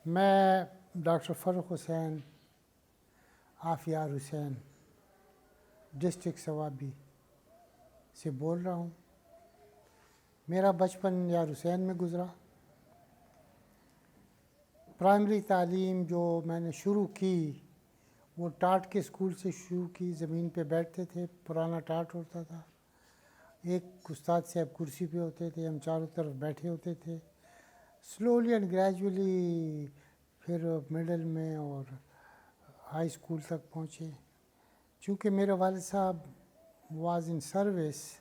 मैं doctor Farrukh Hussain आफियार Hussain district Swabi से बोल रहा हूँ। मेरा बचपन यार हुसैन में गुज़रा। प्राइमरी तालीम जो मैंने शुरू की वो टाट के स्कूल से शुरू की। ज़मीन पे बैठते थे, पुराना टाट होता था, एक उस्ताद साहब कुर्सी पे होते थे, हम चारों तरफ बैठे होते थे। स्लोली एंड ग्रेजुअली फिर मिडिल में और हाई स्कूल तक पहुँचे। चूँकि मेरे वालिद साहब was in service,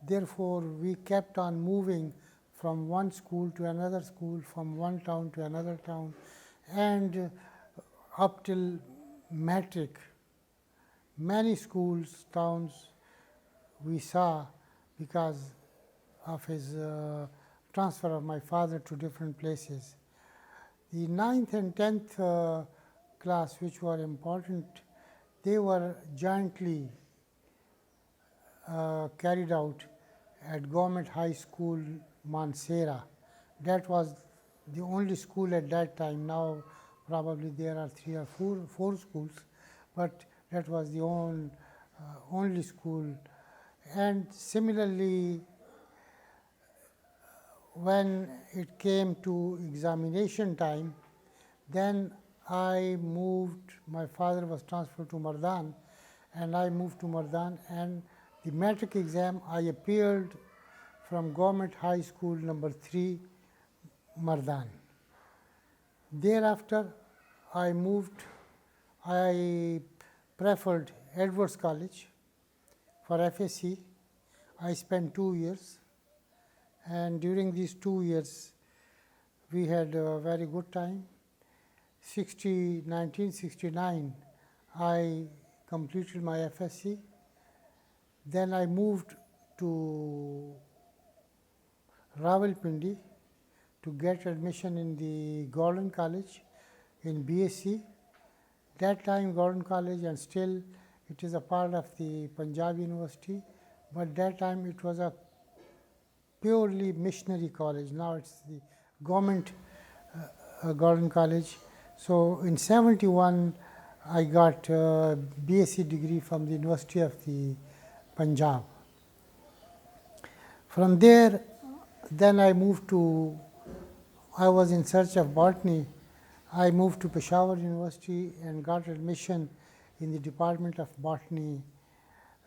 therefore we kept on moving from one school to another school, from one town to another town, and up till matric, many schools, towns we saw because of his transfer of my father to different places. The 9th and 10th class, which were important, they were jointly carried out at Government High School, Mansehra. That was the only school at that time. Now probably there are 3 or 4 schools, but that was the only school. And similarly, when it came to examination time, then I moved, my father was transferred to Mardan, and I moved to Mardan, and the matric exam I appeared from Government High School number 3, Mardan. Thereafter, I preferred Edwards College for FSC. I spent 2 years, and during these 2 years, we had a very good time. 1969, I completed my FSC. Then I moved to Rawalpindi to get admission in the Gordon College in BSc. That time Gordon College, and still it is a part of the Punjab University, but that time it was a purely missionary college. Now it's the government Gordon College. So in 71 I got a BSc degree from the University of the Punjab. From there, then I was in search of botany. I moved to Peshawar University and got admission in the Department of Botany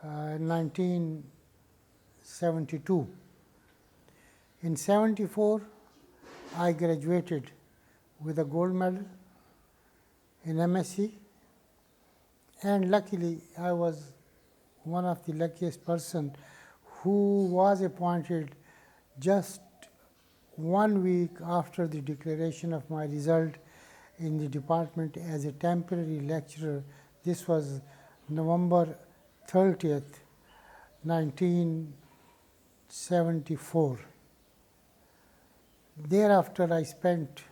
in 1972. In 74, I graduated with a gold medal in MSc, and luckily I was one of the luckiest person who was appointed just 1 week after the declaration of my result in the department as a temporary lecturer. This was November 30th, 1974. Thereafter, I spent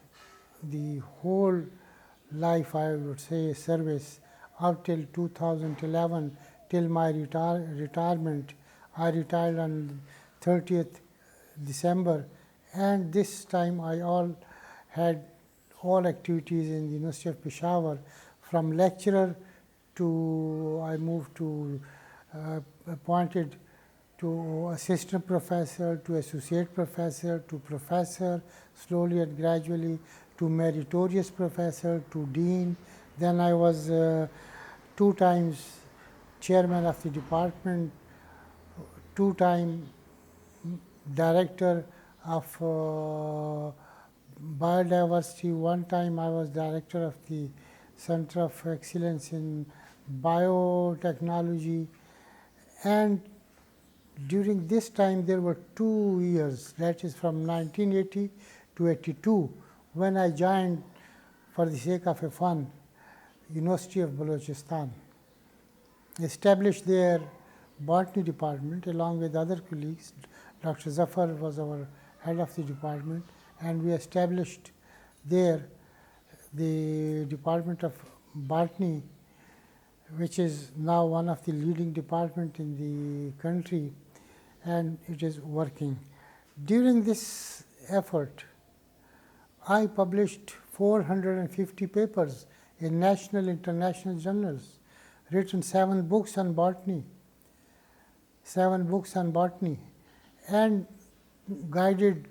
the whole life, I would say, service up till 2011, till my retirement. I retired on 30th December, and this time I had all activities in the University of Peshawar, from lecturer to I moved to appointed to assistant professor, to associate professor, to professor, slowly and gradually to meritorious professor, to dean. Then I was 2 times chairman of the department, 2 times director of biodiversity. 1 time I was director of the Center of Excellence in Biotechnology. And during this time there were 2 years, that is from 1980 to 82, when I joined for the sake of a fun University of Balochistan. Established their botany department along with other colleagues. Dr. Zafar was our head of the department, and we established there the Department of Botany, which is now one of the leading departments in the country, and it is working. During this effort, I published 450 papers in national, international journals, written 7 books on botany, and guided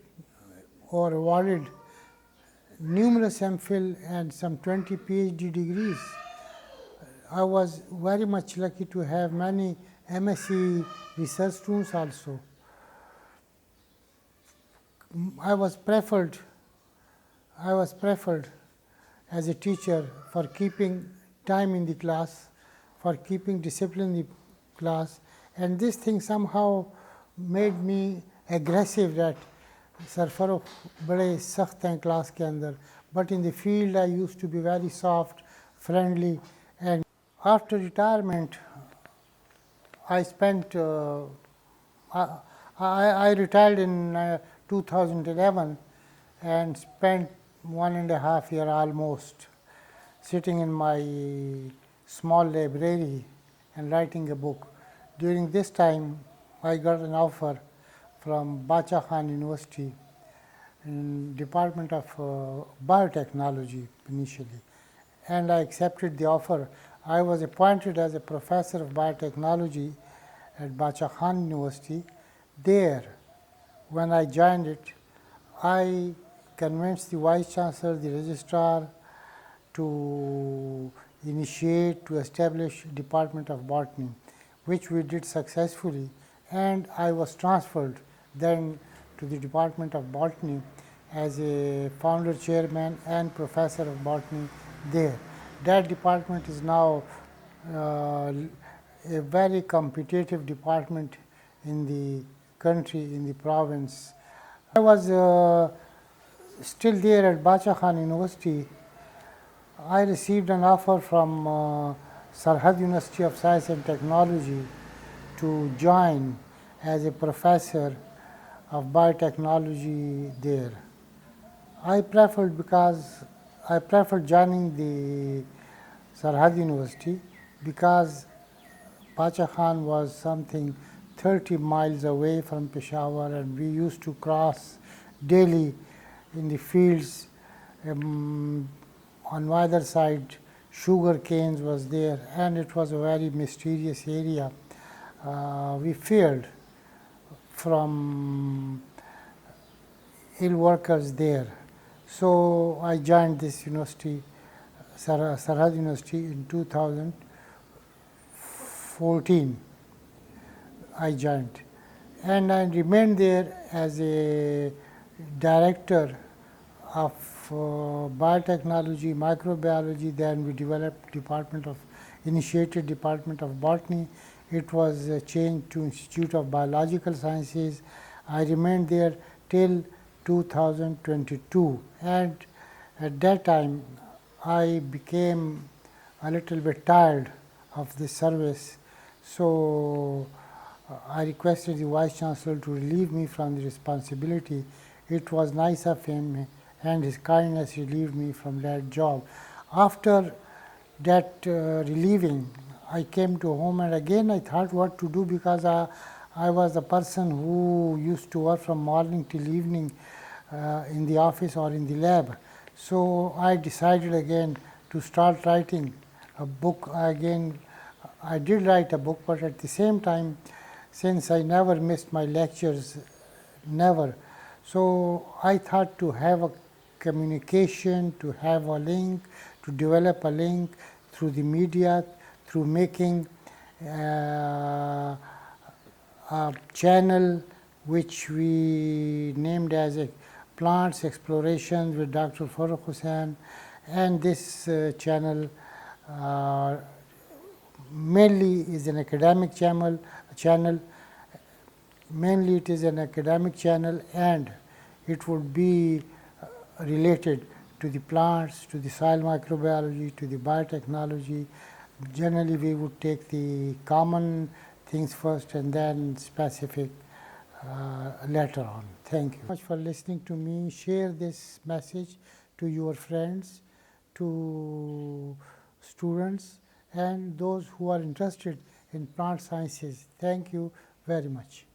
or awarded numerous MPhil and some 20 PhD degrees. I was very much lucky to have many MSc research students also. I was preferred as a teacher for keeping time in the class, for keeping discipline in the class, and this thing somehow made me aggressive that sir furrow बड़े सख्त हैं class के अंदर, but in the field I used to be very soft, friendly. And after retirement I spent I retired in 2011 and spent 1.5 years almost sitting in my small library and writing a book. During this time I got an offer from Bacha Khan University in Department of Biotechnology initially, and I accepted the offer. I was appointed as a professor of biotechnology at Bacha Khan University. There, when I joined it, I convinced the Vice Chancellor, the Registrar, to establish Department of Botany, which we did successfully, and I was transferred then to the Department of Botany as a founder chairman and professor of botany there. That department is now a very competitive department in the country, in the province. I was still there at Bacha Khan University. I received an offer from Sarhad University of Science and Technology to join as a professor of biotechnology there. I preferred joining the Sarhad University because Bacha Khan was something 30 miles away from Peshawar, and we used to cross daily in the fields. On either side sugar canes was there, and it was a very mysterious area. We feared from ill workers there. So I joined this university, Sarhad University, in 2014. I joined, and I remained there as a director of biotechnology, microbiology. Then we initiated Department of Botany. It was changed to Institute of Biological Sciences. I remained there till 2022, and at that time I became a little bit tired of this service. So I requested the Vice Chancellor to relieve me from the responsibility. It was nice of him, and his kindness relieved me from that job. After that relieving, I came to home, and again I thought what to do, because I was a person who used to work from morning till evening in the office or in the lab. So I decided again to start writing a book. Again, I did write a book, but at the same time, since I never missed my lectures, never, so I thought to have a communication, to have a link, to develop a link through the media, through making a channel which we named as a Plants Explorations with Dr. Farooq Hussain. And this channel mainly is an academic channel. Mainly it is an academic channel, and it would be related to the plants, to the soil microbiology, to the biotechnology. Generally, we would take the common things first and then specific later on. Thank you much for listening to me. Share this message to your friends, to students, and those who are interested in plant sciences. Thank you very much.